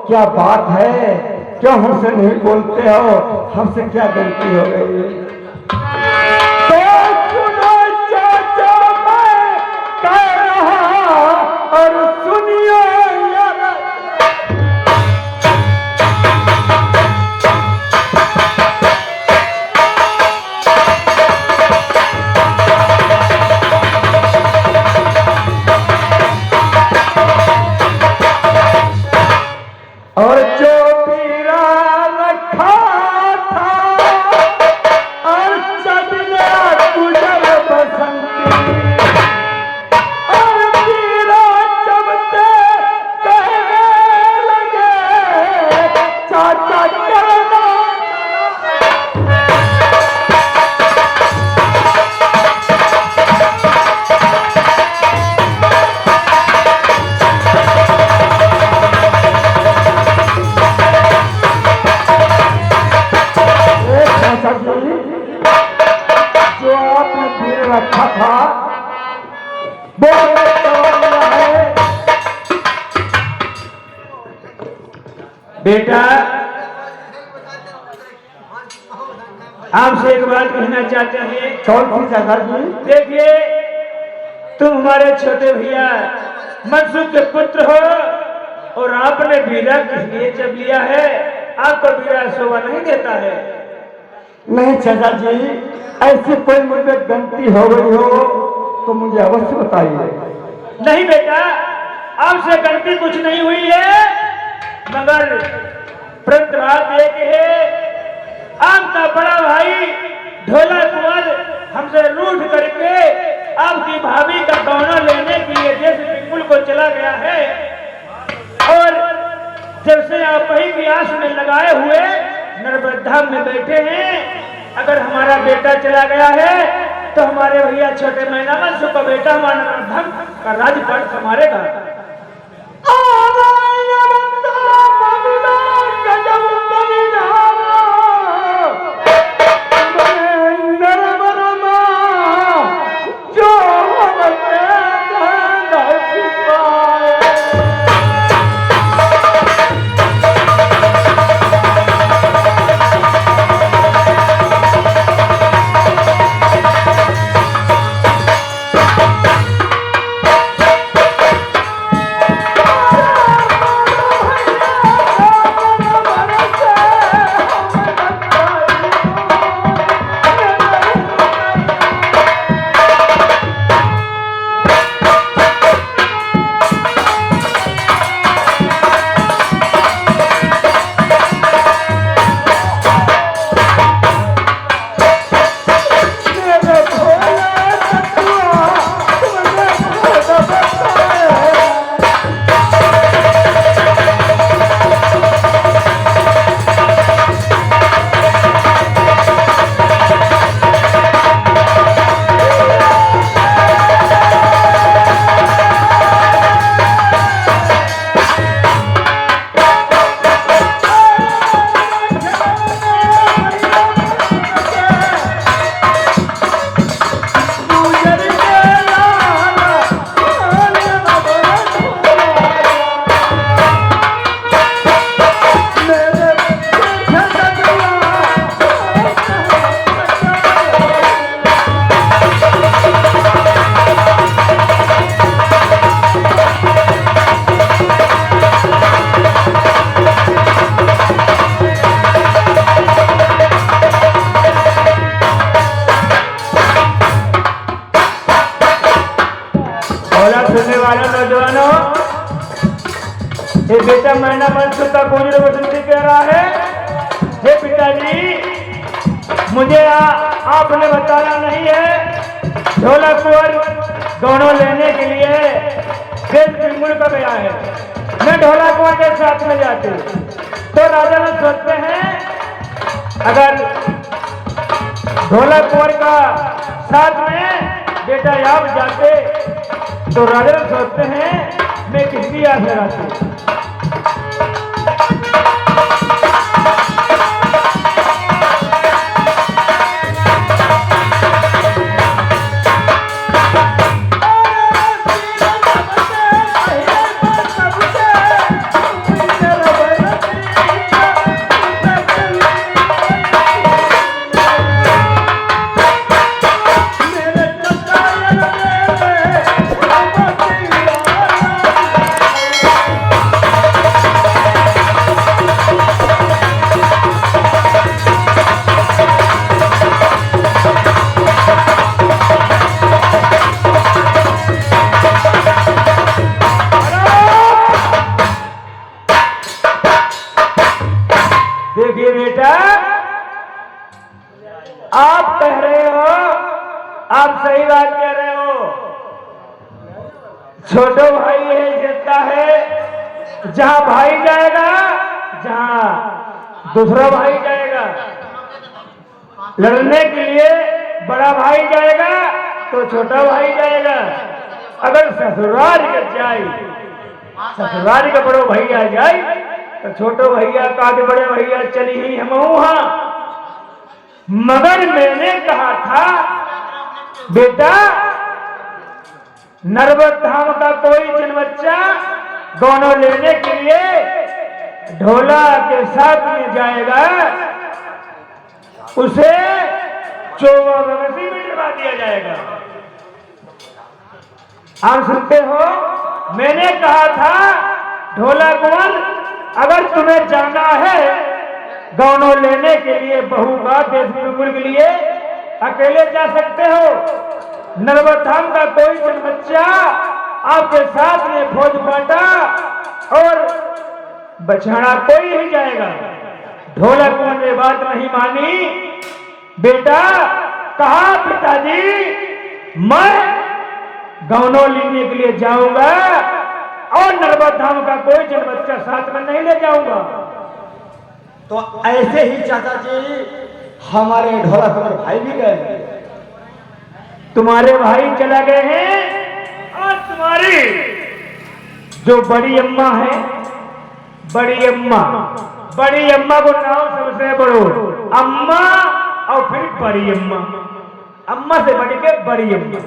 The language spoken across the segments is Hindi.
क्या बात है, क्यों हमसे नहीं बोलते हो? हमसे क्या गलती हो गई? तो सुनो चाचा, मैं कह रहा और सुनियो यार। और जो पीरा रखा था और चबला गुजर बसंती, और पीरा चबते कहने लगे चाचा करना। जो आपने पीर रखा था वो है। बेटा, आपसे एक बात कहना चाहते हैं। कौन सी चाचा जी? देखिए, तुम हमारे छोटे भैया मनसूब के पुत्र हो और आपने बीरा किस लिए जब लिया है? आपको बीरा शोभा नहीं देता है। नहीं चाचा जी, ऐसी कोई मुझे गलती हो गई हो तो मुझे अवश्य बताइए। नहीं बेटा, आपसे गलती कुछ नहीं हुई है, मगर प्रंत बात एक है, आपका बड़ा भाई ढोला कुंवर हमसे रूठ करके आपकी भाभी का गौना लेने के लिए देश बिल्कुल को चला गया है। और जब से आप वही की आस में लगाए हुए नर्मदा में बैठे हैं, अगर हमारा बेटा चला गया है तो हमारे भैया छोटे मैना मनसू का बेटा हमारा नर्मदा का राजपाट संभालेगा। नौजवानों, ये बेटा मैना मनसू का गुजर बसंती कह रहा है। हे पिताजी, मुझे आपने बताया नहीं है, ढोला कुंवर दोनों लेने के लिए देश बिल्कुल का गया है। मैं ढोला कुंवर के साथ में जाती तो राजा लोग सोचते हैं अगर ढोला कुंवर का साथ में बेटा आप जाते तो राजा लोग सोचते हैं मैं किसकी याद लगाती। देखिए बेटा, आप कह रहे हो, आप सही बात कह रहे हो, छोटो भाई है जितना है, जहां भाई जाएगा, जहां दूसरा भाई जाएगा लड़ने के लिए, बड़ा भाई जाएगा तो छोटा भाई जाएगा। अगर ससुराल के जाए, ससुराल का बड़ो भैया जाए तो छोटो भैया का बड़े भैया चली ही हम वहां। मगर मैंने कहा था बेटा, नर्मद धाम का कोई जन बच्चा दोनों लेने के लिए ढोला के साथ में जाएगा, उसे 54 में डरवा दिया जाएगा। आप सुनते हो, मैंने कहा था ढोला कुंवर, अगर तुम्हें जाना है दोनों लेने के लिए, बहू का देश बिल्कुल के लिए, अकेले जा सकते हो। नर्मद धाम का कोई जन बच्चा आपके साथ में फौज बांटा और बछड़ा कोई ही जाएगा। ढोला कुंवर ने बात नहीं मानी। बेटा कहा पिताजी, मैं दोनों लेने के लिए जाऊंगा और नर्मद धाम का कोई जन बच्चा साथ में नहीं ले जाऊंगा। तो ऐसे ही चाचा जी हमारे ढोला कुंवर भाई भी गए। तुम्हारे भाई चला गए हैं और तुम्हारी जो बड़ी अम्मा है, बड़ी अम्मा को नाम सबसे बड़ो अम्मा और फिर बड़ी अम्मा से बढ़ के बड़ी अम्मा।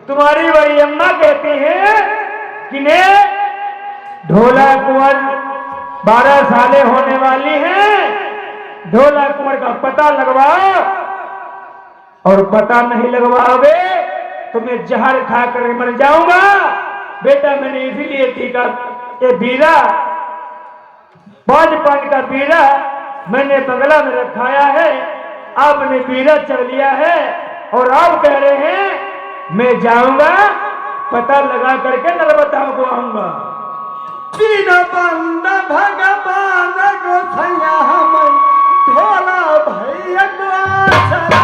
तुम्हारी बड़ी अम्मा कहती है कि ने ढोला कुंवर 12 साले होने वाली हैं, ढोला कुंवर का पता लगवाओ, और पता नहीं लगवाओगे तो मैं जहर खा कर मर जाऊंगा। बेटा मैंने इसीलिए टीका, ये बीरा 5 पानी का बीरा मैंने बंगला में रखाया है, आपने बीरा चल लिया है और आप कह रहे हैं मैं जाऊंगा, पता लगा करके नर्मद धाम को आऊंगा। दीन बंद भगवान गोसैया हम ढोला भैया को आसरा।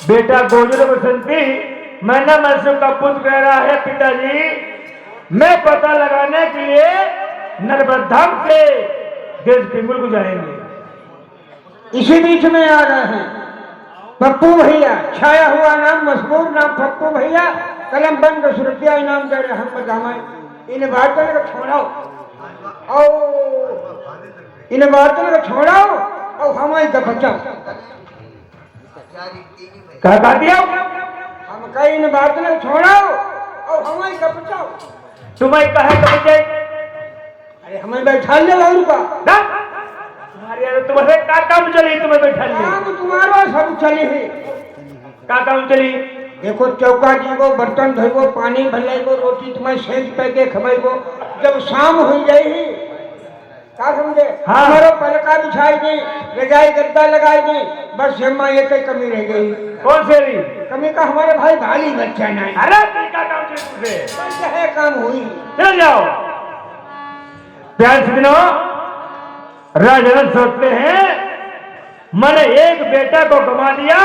बेटा गोजर बसंती, मैंने मनसुख का पुत्र कह रहा है पिताजी, मैं पता लगाने के लिए नर्मद धाम से देश पिंगुल को जाएंगे। इसी बीच में आ रहे हैं पप्पू भैया, छाया हुआ नाम, मशहूर नाम पप्पू भैया, कलम बंद 10 रुपया इनाम दे रहे हम बतावे। इन बातों को छोड़ाओ और इन बातों को छोड़ाओ और हमारी का बचाओ। कहा दिया हम कई इन बातों को छोड़ाओ और हमारी का बचाओ। तुम्हें कहे कब जाए? अरे हमें बैठा ले लाऊ का तुम्हारे तुम्हारे का काम चली, तुम्हें बैठा ले काम तुम्हारा सब चली है। का काम चली? देखो चौका जीवो, बर्तन धोइबो, पानी भरलाइबो, रोटी तुम्हें सेज पे के खवाइबो। जब शाम हो जाए क्या समझे? हाँ। हमारो पलका बिछाई नहीं, रजाई गद्दा लगाई नहीं, बस जम्मा ये कई कमी रह गई। कौन से रही? कमी का हमारे भाई भाली बच्चा नहीं। अरे का काम तुझे बस है काम हुई। चल जाओ। प्यार से दिनों राजन सोचते हैं मैंने एक बेटा को गवा दिया,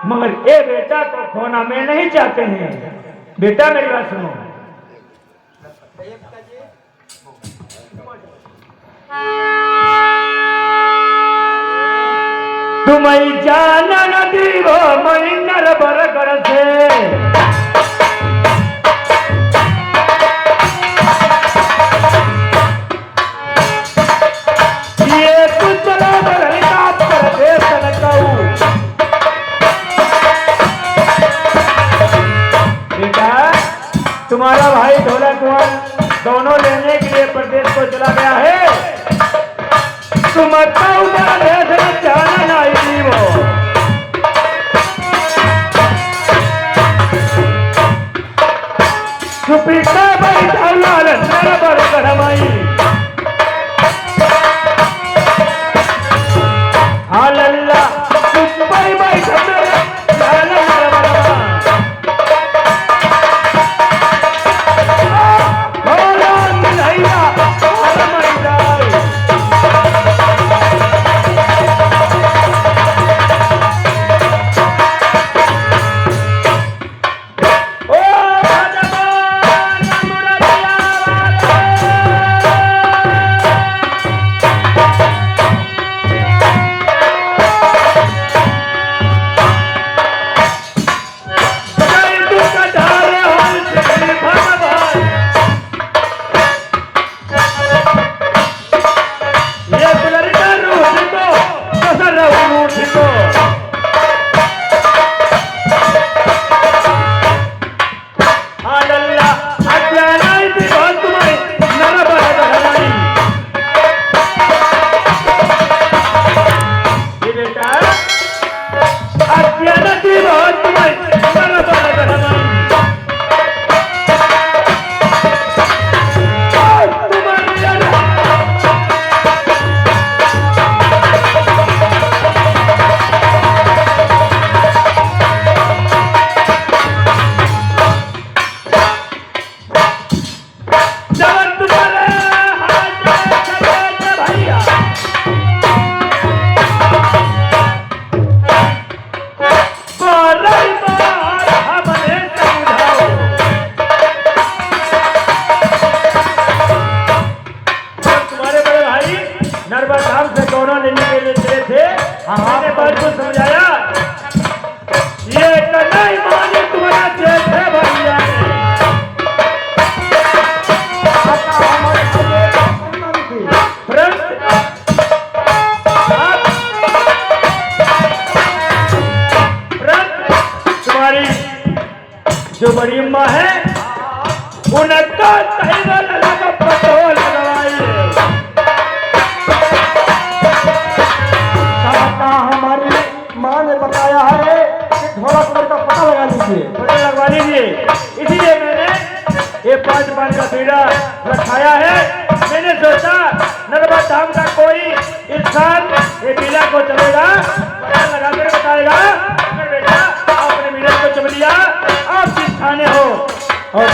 मगर ये बेटा को खोना मैं नहीं चाहते हैं। बेटा मेरी बात सुनो। तुम्हें जाना न दीवो मई नर बरगर से, ये कुछ बेटा तुम्हारा भाई ढोला कुंवर दोनों लेने के लिए प्रदेश को चला गया है। तुम जाना नहीं वो सुपीता बैठा लाल नर करमाई हालल्ला सुपई बैठा लाल नर जो बड़ी अम्मा है उनका पतो लगवाइए। हमारी माँ ने बताया है कि ढोला कुंवर का पता लगा लीजिए। पता लगवा लीजिए, इसीलिए मैंने ये 5 पान का बीड़ा रखाया है। मैंने सोचा नर्मदा धाम का कोई इंसान ये बीड़ा को चलेगा, पता लगाकर बताएगा। बेटा आपने बीड़ा को चल लिया, आप किस थाने हो? और